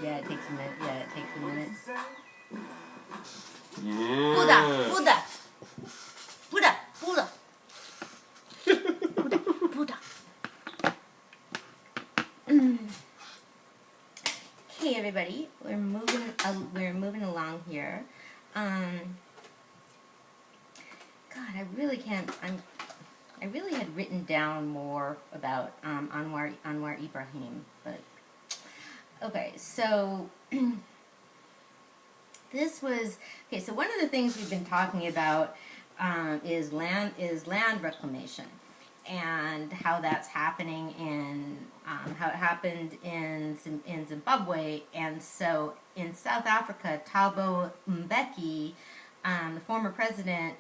Yeah, it takes a minute. Yeah, it takes a minute. Yeah. Buddha. Buddha. Buddha. Buddha. Buddha. Hey everybody, we're moving along here. God, I really can't. I really had written down more about Anwar Ibrahim, but okay. So this was okay. So one of the things we've been talking about is land reclamation, and how that's happening in how it happened in Zimbabwe, and so in South Africa, Thabo Mbeki, the former president.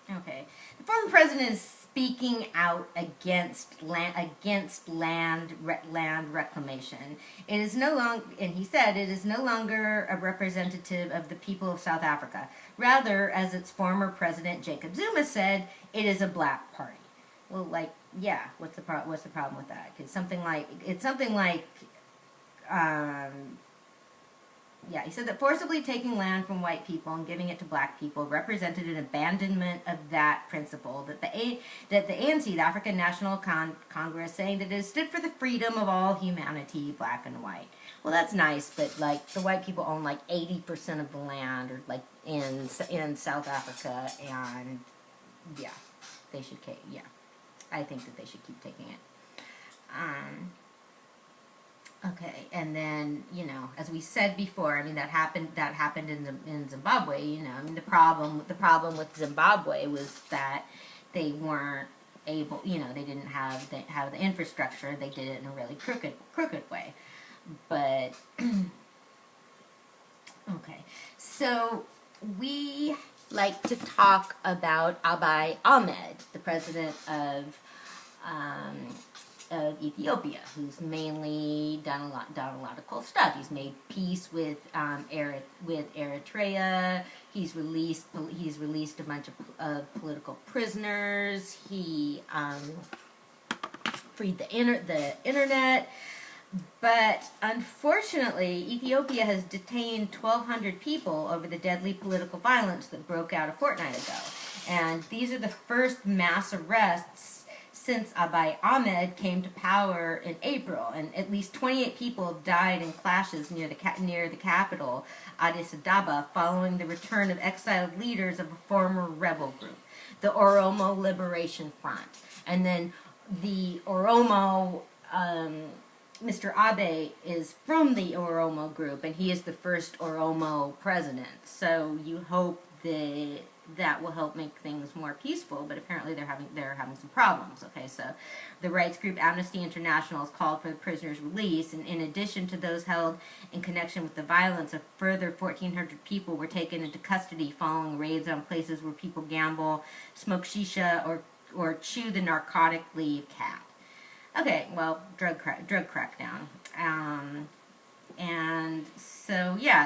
Okay, the former president is speaking out against land reclamation. It is no longer, and he said, it is no longer a representative of the people of South Africa. Rather, as its former president Jacob Zuma said, it is a black party. Well, like, yeah, what's the problem with that? It's something like. Yeah, he said that forcibly taking land from white people and giving it to black people represented an abandonment of that principle. That the ANC, the African National Congress, saying that it stood for the freedom of all humanity, black and white. Well, that's nice, but like the white people own like 80% of the land, or like in South Africa, and yeah, they should. Yeah, I think that they should keep taking it. Okay, and then, you know, as we said before, I mean, that happened in Zimbabwe, you know. I mean, the problem with Zimbabwe was that they weren't able, you know, they didn't have the infrastructure. They did it in a really crooked way. But okay. So we like to talk about Abiy Ahmed, the president of Ethiopia, who's mainly done a lot of cool stuff. He's made peace with Eritrea. He's released a bunch of political prisoners. He freed the internet. But unfortunately, Ethiopia has detained 1,200 people over the deadly political violence that broke out a fortnight ago, and these are the first mass arrests since Abiy Ahmed came to power in April, and at least 28 people died in clashes near the capital, Addis Ababa, following the return of exiled leaders of a former rebel group, the Oromo Liberation Front. And then the Oromo, Mr. Abe is from the Oromo group, and he is the first Oromo president. So you hope that will help make things more peaceful, but apparently they're having some problems. Okay, so the rights group Amnesty International has called for the prisoners' release, and in addition to those held in connection with the violence, a further 1,400 people were taken into custody following raids on places where people gamble, smoke shisha, or chew the narcotic leaf cat. Okay, well, drug crackdown. And so, yeah,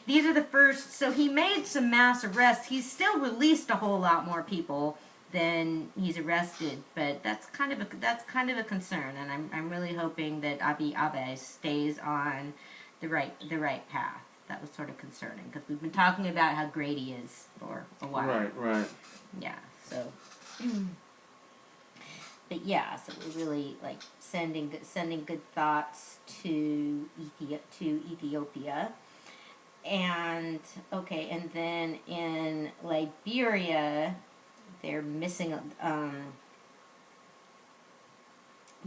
these are the first. So he made some mass arrests. He's still released a whole lot more people than he's arrested, but that's kind of a concern. And I'm really hoping that Abiy stays on the right path. That was sort of concerning because we've been talking about how great he is for a while. Right. Yeah. So. But yeah, so we're really like sending good thoughts to Ethiopia, and okay, and then in Liberia, they're missing.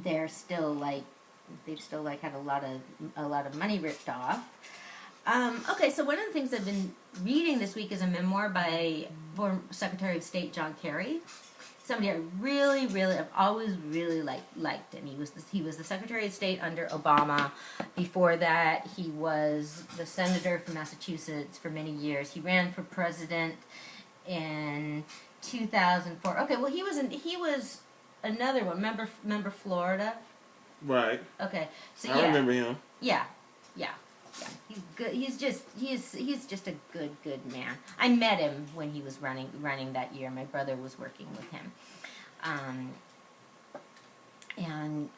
They've still had a lot of money ripped off. Okay, so one of the things I've been reading this week is a memoir by former Secretary of State John Kerry. Somebody I've always really liked him. He was the Secretary of State under Obama. Before that, he was the senator from Massachusetts for many years. He ran for president in 2004. Okay, well he was another one. Remember Florida? Right. Okay, so I remember him. Yeah. He's good. He's just a good man. I met him when he was running that year. My brother was working with him. And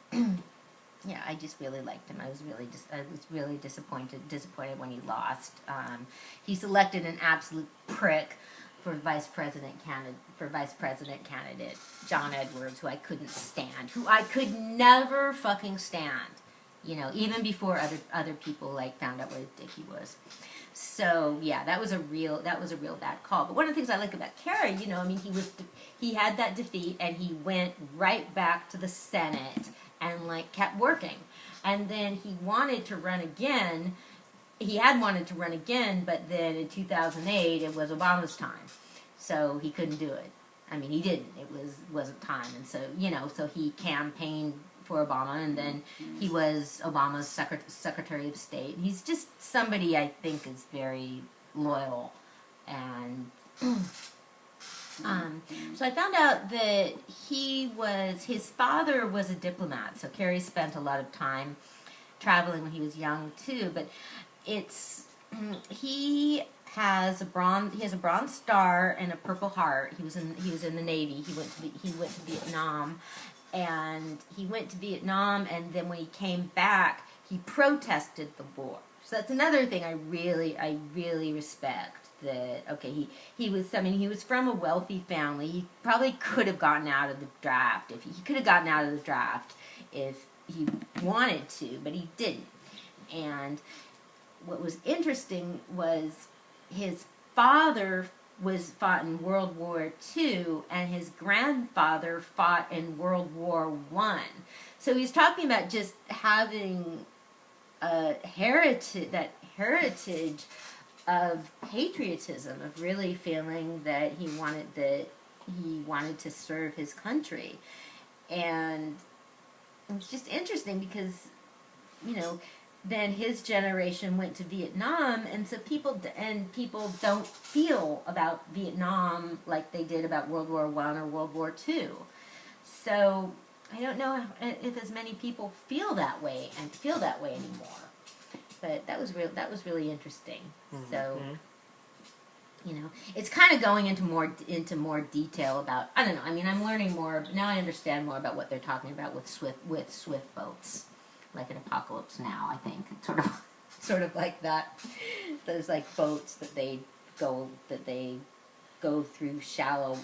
yeah, I just really liked him. I was really disappointed when he lost. He selected an absolute prick for vice president candidate John Edwards, who I couldn't stand, who I could never fucking stand. You know, even before other people like found out what a dick he was. So yeah, that was a real bad call. But one of the things I like about Kerry, you know, I mean, he had that defeat and he went right back to the Senate and like kept working. And then he wanted to run again. He had wanted to run again, but then in 2008 it was Obama's time, so he couldn't do it. I mean, he didn't. It wasn't time, and so you know, so he campaigned for Obama, and then he was Obama's Secretary of State. He's just somebody I think is very loyal, and so I found out that his father was a diplomat. So Kerry spent a lot of time traveling when he was young too. But he has a bronze star and a Purple Heart. He was in the Navy. He went to Vietnam. And he went to Vietnam, and then when he came back, he protested the war. So that's another thing I really respect. That okay, he was from a wealthy family. He probably could have gotten out of the draft if he wanted to, but he didn't. And what was interesting was his father fought in World War II, and his grandfather fought in World War I. So he's talking about just having a heritage of patriotism, of really feeling that he wanted to serve his country. And it's just interesting because, you know, then his generation went to Vietnam, and so people don't feel about Vietnam like they did about World War I or World War II. So I don't know if as many people feel that way anymore. But that was really interesting. Mm-hmm. So, you know, it's kind of going into more detail about, I don't know. I mean, I'm learning more now. I understand more about what they're talking about with swift boats. Like an Apocalypse Now, I think, sort of like that. Those like boats that they go through shallow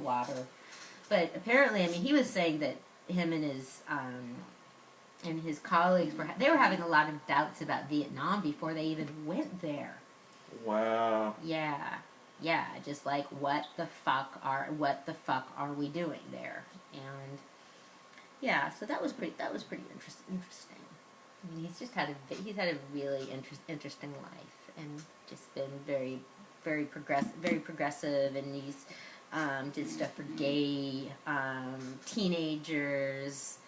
water. But apparently, I mean, he was saying that him and his colleagues were having a lot of doubts about Vietnam before they even went there. Wow. Yeah, just like what the fuck are we doing there? And yeah, so that was pretty interesting. I mean, he's had a really interesting life, and just been very progressive, and he's did stuff for gay teenagers,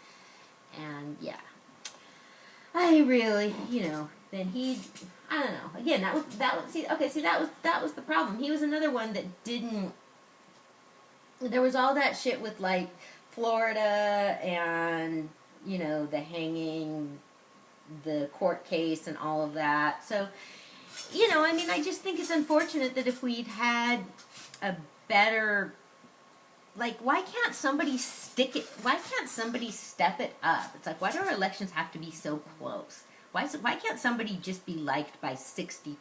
and yeah, I really, you know, then I don't know. Again, that was the problem. He was another one that didn't. There was all that shit with like Florida and, you know, the hanging, the court case and all of that. So, you know, I mean, I just think it's unfortunate that if we'd had a better, like, why can't somebody step it up? It's like, why do our elections have to be so close? Why can't somebody just be liked by 60%?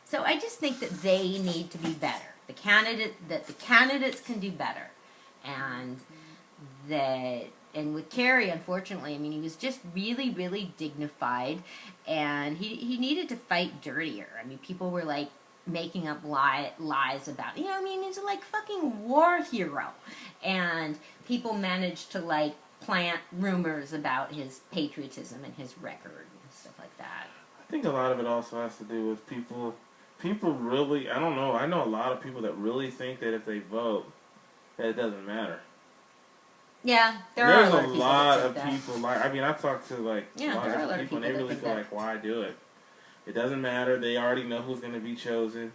So I just think that they need to be better. The candidates can do better. And with Kerry, unfortunately, I mean, he was just really, really dignified, and he needed to fight dirtier. I mean, people were like making up lies about, you know, I mean, he's a like fucking war hero, and people managed to like plant rumors about his patriotism and his record and stuff like that. I think a lot of it also has to do with people really, I don't know, I know a lot of people that really think that if they vote, that it doesn't matter. Yeah, there's a lot of people like, I mean, I've talked to like a lot of people, and they really feel like, why do it? It doesn't matter. They already know who's going to be chosen.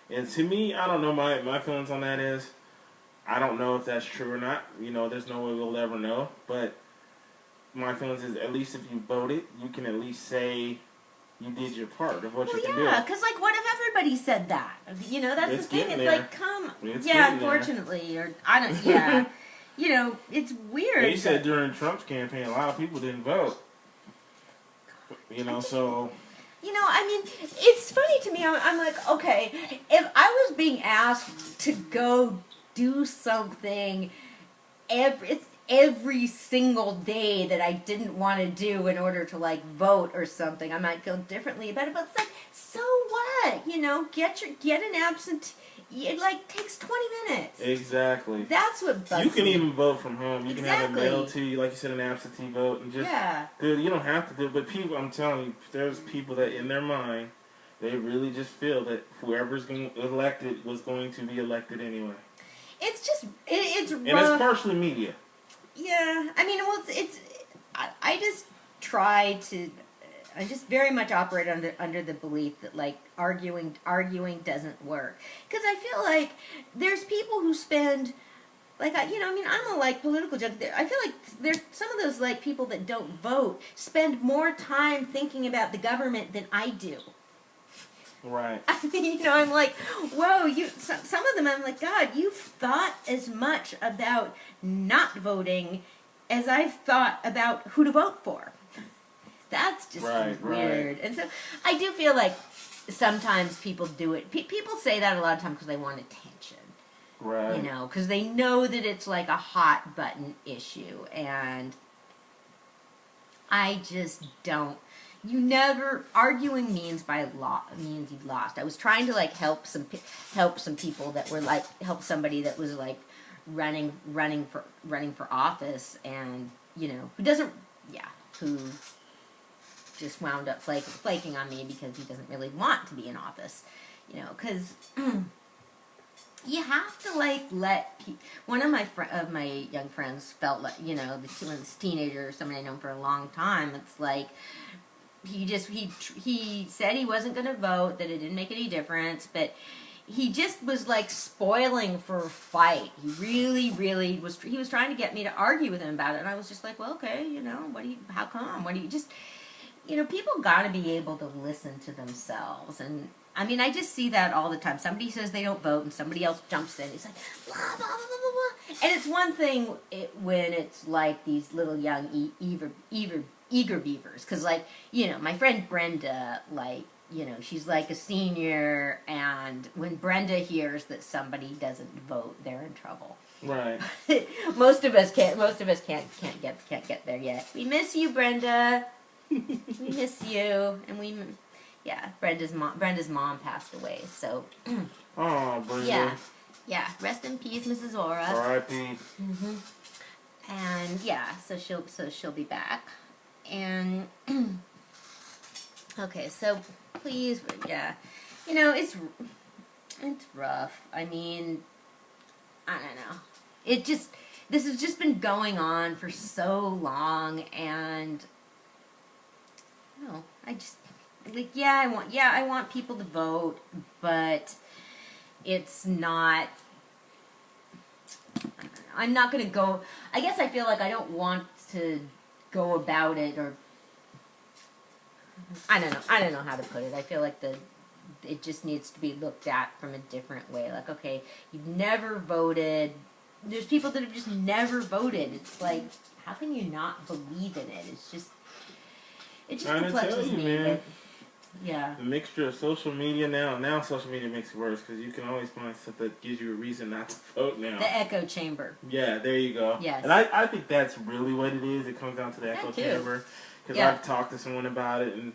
And to me, I don't know, my feelings on that is, I don't know if that's true or not. You know, there's no way we'll ever know. But my feelings is, at least if you voted, you can at least say you did your part of what you can do. Yeah, because, like, what if everybody said that? You know, that's the thing. It's there. Like, unfortunately, or I don't, you know, it's weird. They said during Trump's campaign, a lot of people didn't vote. You know, so... You know, I mean, it's funny to me. I'm like, okay, if I was being asked to go do something every single day that I didn't want to do in order to, like, vote or something, I might feel differently about it. But it's like, so what? You know, get an absentee. It, like, takes 20 minutes. Exactly. That's what bugs me. You can even vote from home. You can have a mail to you, like you said, an absentee vote. And just, dude, you don't have to do it. But people, I'm telling you, there's people that in their mind, they really just feel that whoever's elected was going to be elected anyway. It's just, it's rough. And it's partially media. Yeah. I mean, well, I just try to... I just very much operate under the belief that, like, arguing doesn't work. Because I feel like there's people who spend, like, you know, I mean, I'm a, like, political joke. I feel like there's some of those, like, people that don't vote spend more time thinking about the government than I do. Right. I mean, you know, I'm like, whoa, some of them I'm like, God, you've thought as much about not voting as I've thought about who to vote for. That's just weird. Right. And so I do feel like sometimes people do it. People say that a lot of times because they want attention. Right. You know, because they know that it's like a hot button issue. And I just don't. Arguing means you've lost. I was trying to, like, help some people that were, like, help somebody that was, like, running for office, and, you know, who just wound up flaking on me because he doesn't really want to be in office, you know, because you have to, like, let one of my young friends felt like, you know, when this teenager, somebody I know for a long time, it's like he said he wasn't going to vote, that it didn't make any difference, but he just was, like, spoiling for a fight. He really, really was. He was trying to get me to argue with him about it, and I was just like, well, okay, you know, how come? You know, people got to be able to listen to themselves. And, I mean, I just see that all the time. Somebody says they don't vote, and somebody else jumps in. It's like, blah, blah, blah, blah, blah. And it's one thing when it's like these little young eager beavers. Because, like, you know, my friend Brenda, like, you know, she's like a senior, and when Brenda hears that somebody doesn't vote, they're in trouble. Right. Most of us can't get there yet. We miss you, Brenda. We miss you, and Brenda's mom passed away, so. Oh, Brenda. Yeah. Rest in peace, Mrs. Ora. R.I.P. Mm-hmm. And so she'll be back, and okay, so please, you know, it's rough. I mean, I don't know. This has just been going on for so long, and. No, I just, like, I want people to vote, but it's not, I'm not going to go, I guess I feel like I don't want to go about it, or, I don't know how to put it. I feel like it just needs to be looked at from a different way. Like, okay, you've never voted, there's people that have just never voted. It's like, how can you not believe in it? It just perplexes me. Man. Yeah. The mixture of social media now social media makes it worse because you can always find stuff that gives you a reason not to vote now. The echo chamber. Yeah, there you go. Yes. And I think that's really what it is. It comes down to the echo chamber. Because I've talked to someone about it, and,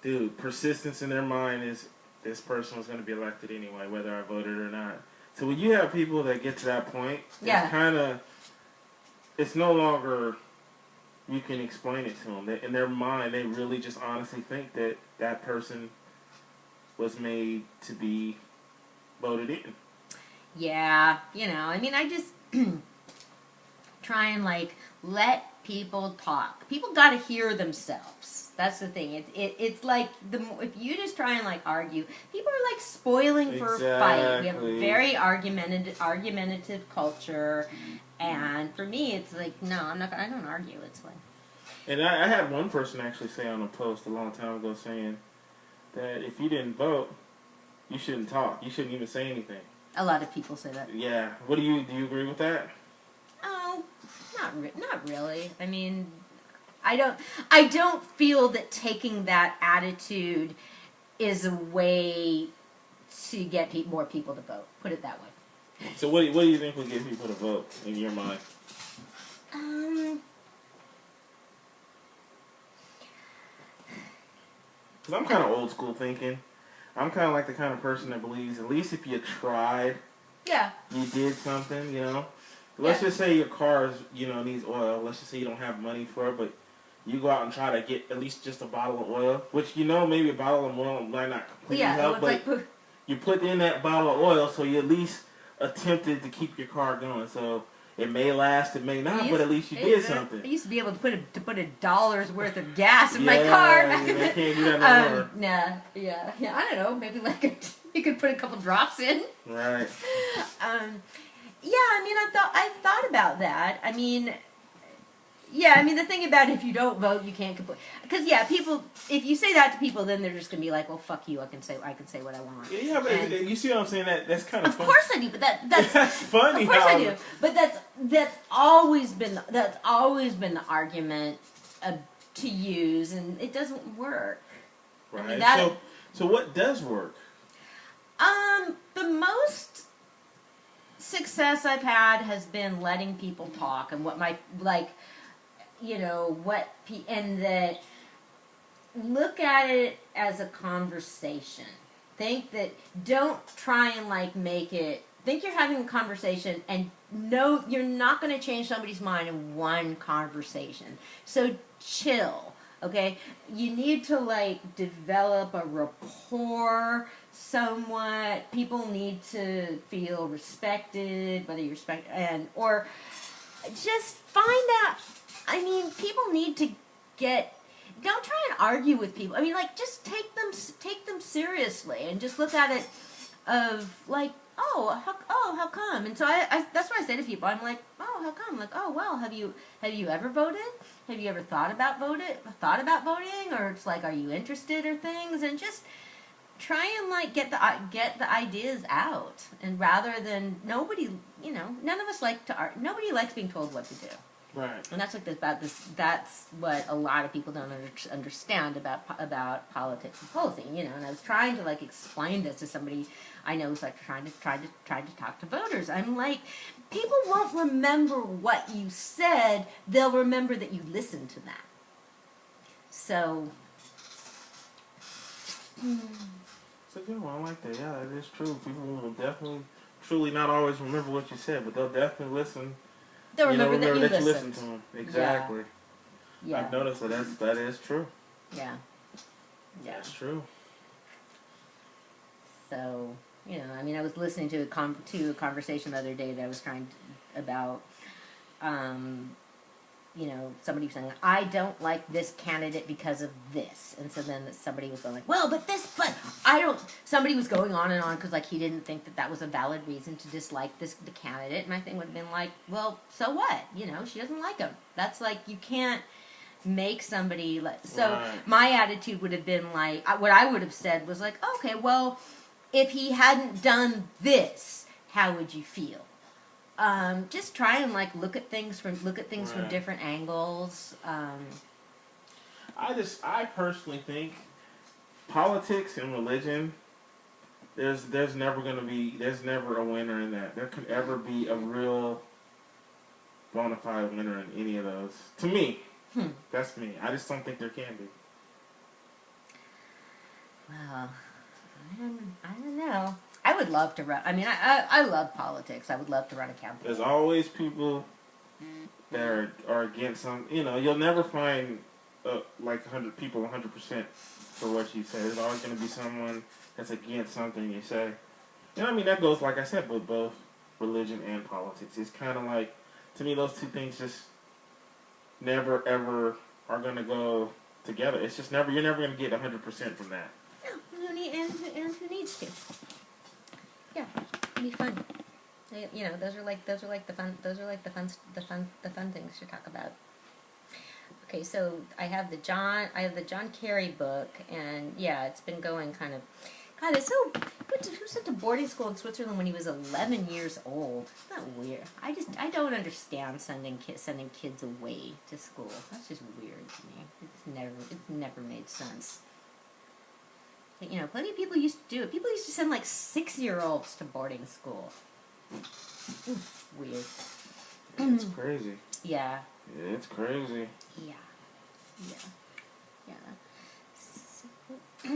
dude, persistence in their mind is this person was going to be elected anyway, whether I voted or not. So when you have people that get to that point, it's kind of, it's no longer... You can explain it to them. In their mind, they really just honestly think that that person was made to be voted in. Yeah, you know, I mean, I just try and, like, let people talk. People got to hear themselves. That's the thing. It's like, if you just try and, like, argue, people are, like, spoiling for a fight. We have a very argumentative culture. And for me, it's like, no, I don't argue. It's like, And I had one person actually say on a post a long time ago saying that if you didn't vote, you shouldn't talk. You shouldn't even say anything. A lot of people say that. Yeah. Do you agree with that? Oh, not really. I mean, I don't feel that taking that attitude is a way to get more people to vote. Put it that way. So what do you think would get people to vote in your mind? Because I'm kind of old school thinking. I'm kind of like the kind of person that believes at least if you tried, you did something, you know. Let's just say your car needs oil. Let's just say you don't have money for it, but you go out and try to get at least just a bottle of oil, which maybe a bottle of oil might not completely help, but you put in that bottle of oil, so you at least attempted to keep your car going. So it may last, it may not, but at least you did something. I used to be able to put $1 worth of gas in my car. Yeah, they can't do that no more. Yeah. I don't know. Maybe you could put a couple drops in. Right. I mean, I thought about that. I mean, the thing about if you don't vote, you can't complain. Because people, if you say that to people, then they're just gonna be like, "Well, fuck you. I can say what I want." Yeah, but you see what I'm saying? That's kind of funny. Of course I do, but that's funny. Of course I do, but that's always been the argument to use, and it doesn't work. Right. I mean, so what does work? The most success I've had has been letting people talk, and and that look at it as a conversation. Don't try and make it, think you're having a conversation and no, you're not going to change somebody's mind in one conversation. So chill, okay? You need to develop a rapport somewhat. People need to feel respected, whether you're or just find out. I mean, people need to don't try and argue with people. I mean, just take them seriously and just look at it of how come? And so I that's what I say to people. I'm like, oh, how come? Oh, well, have you ever voted? Have you ever thought about voting? Or it's are you interested or things? And just try and get the ideas out. And rather than none of us nobody likes being told what to do. Right. And that's that's what a lot of people don't understand about politics and policy, And I was trying to explain this to somebody I know who's trying to talk to voters. I'm like, people won't remember what you said; they'll remember that you listened to that. So. It's a good one. I like that. Yeah, it is true. People will definitely, truly not always remember what you said, but they'll definitely listen. They'll remember that you listened to them. Exactly. Yeah. I've noticed that is true. Yeah. That's true. So, I mean, I was listening to a conversation the other day that I was trying to, about, somebody was saying, I don't like this candidate because of this. And so then somebody was going but I don't, somebody was going on and on because he didn't think that was a valid reason to dislike the candidate. And my thing would have been well, so what? She doesn't like him. That's you can't make somebody Right. My attitude would have been what I would have said was okay, well, if he hadn't done this, how would you feel? Just try and look at things from different angles. I personally think politics and religion, there's never a winner in that. There could ever be a real bona fide winner in any of those. To me, that's me. I just don't think there can be. Well, I don't know. I would love to run. I mean, I love politics. I would love to run a campaign. There's always people that are against some. You'll never find 100 people 100% for what you say. There's always going to be someone that's against something you say. I mean, that goes, like I said, with both religion and politics. It's kind of to me, those two things just never ever are going to go together. It's just you're never going to get 100% from that. No, who needs to? Yeah, it'd be fun. Those are the fun things to talk about. Okay. okay, so I have the John Kerry book, and yeah, it's been going kind of. God, it's so. Who sent to boarding school in Switzerland when he was 11 years old? Isn't that weird? I don't understand sending kids away to school. That's just weird to me. It's never made sense. But, you know, plenty of people used to do it. People used to send like 6-year-olds to boarding school. Weird. It's crazy. Yeah. Yeah, it's crazy. Yeah. So, I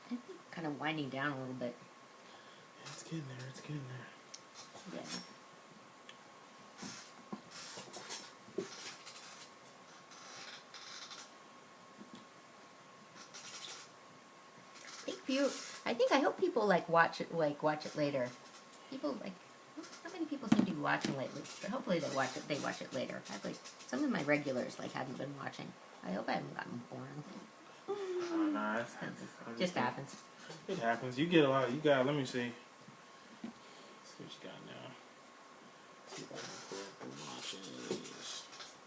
think kind of winding down a little bit. It's getting there. Yeah. I hope people watch it later. People how many people seem to be watching lately? But hopefully they watch it later. Some of my regulars haven't been watching. I hope I haven't gotten boring. No, it just happens. It happens. You get a lot. Let me see. Let's see what you got now. See if I can pull up the watches.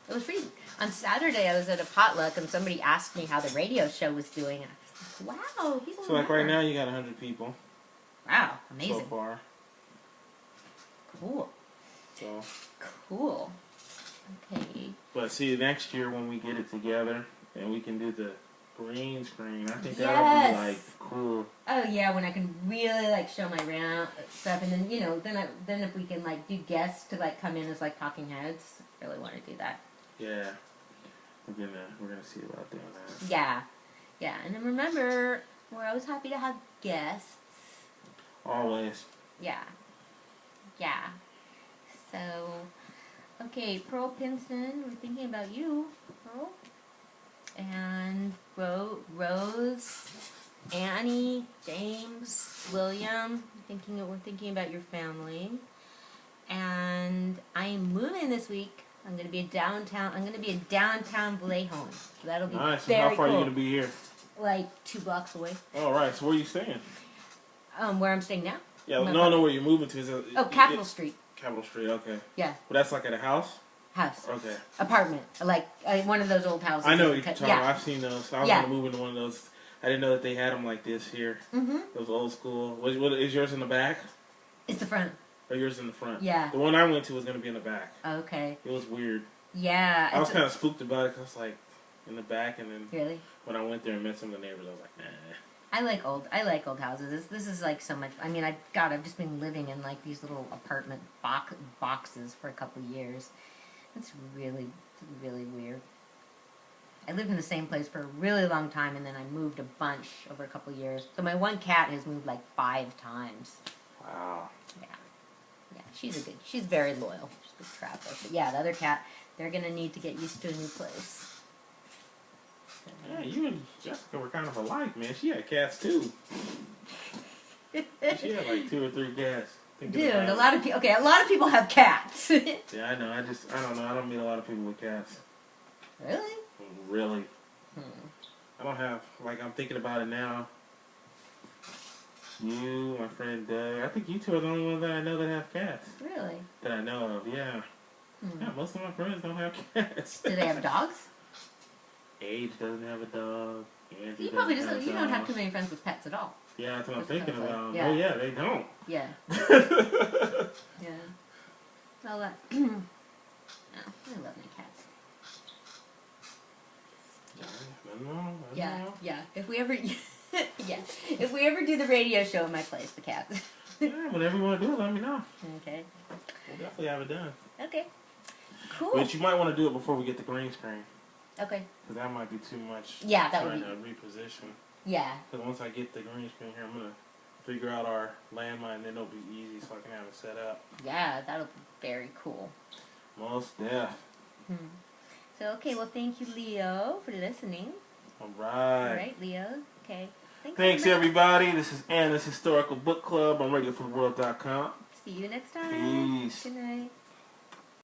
It was pretty. On Saturday, I was at a potluck and somebody asked me how the radio show was doing. And I was like, wow, people. So right now, you got 100 people. Wow, amazing. So far. Cool. So. Cool. Okay. But see, next year when we get it together and we can do the green screen, I think yes. that'll be cool. Oh yeah, when I can really show my round stuff, and then then if we can do guests to come in as talking heads, I really want to do that. Yeah, we're gonna see about doing that. Yeah, and then remember, we're always happy to have guests. Always. Yeah. So, okay, Pearl Pinson, we're thinking about you, Pearl. And Rose, Annie, James, William. We're thinking about your family. And I'm moving this week. I'm gonna be in downtown Vallejon. So that'll be nice. Very How far cool. are you gonna be here? 2 blocks away. All right. So where are you staying? Where I'm staying now. Yeah. No. Where you're moving to? Capitol Street. Capitol Street. Okay. Yeah. Well, that's at a house. House. Okay. Apartment. One of those old houses. I know what you're talking about. I've seen those. So I was Yeah. gonna move into one of those. I didn't know that they had them like this here. Mm-hmm. Those old school. What is yours in the back? It's the front. Or yours in the front? Yeah. The one I went to was gonna be in the back. Okay. It was weird. Yeah. I was kind of spooked about it because in the back, and then really when I went there and met some of the neighbors, I was like, nah. I like old houses. This is so much. I mean, I've just been living in these little apartment boxes for a couple of years. It's really weird. I lived in the same place for a really long time, and then I moved a bunch over a couple of years. So my one cat has moved 5 times. Wow. Yeah, she's very loyal. She's a good traveler. But yeah, the other cat, they're gonna need to get used to a new place. Yeah, you and Jessica were kind of alike, man. She had cats too. She had 2 or 3 cats. Dude, a lot of people have cats. Yeah, I know. I don't know. I don't meet a lot of people with cats. Really? Really. I don't have, I'm thinking about it now. You, my friend Doug. I think you two are the only ones that I know that have cats. Really? That I know of, yeah. Yeah, most of my friends don't have cats. Do they have dogs? Age doesn't have a dog. You probably you don't have too many friends with pets at all. Yeah, that's what I'm thinking about. Yeah. Oh yeah, they don't. Yeah. Yeah. Well, I love my cats. Yeah. If we ever, if we ever do the radio show in my place, the cats. Yeah, whenever you want to do it, let me know. Okay. We'll definitely have it done. Okay. Cool. But you might want to do it before we get the green screen. Okay. Because that might be too much. Yeah, that would be. Trying to reposition. Yeah. Because once I get the green screen here, I'm going to figure out our landmine, and then it'll be easy so I can have it set up. Yeah, that'll be very cool. Most def. So, okay, well, thank you, Leo, for listening. All right. All right, Leo. Okay. Thanks everybody. This is Anna's Historical Book Club on RadioForTheWorld.com. See you next time. Peace. Good night.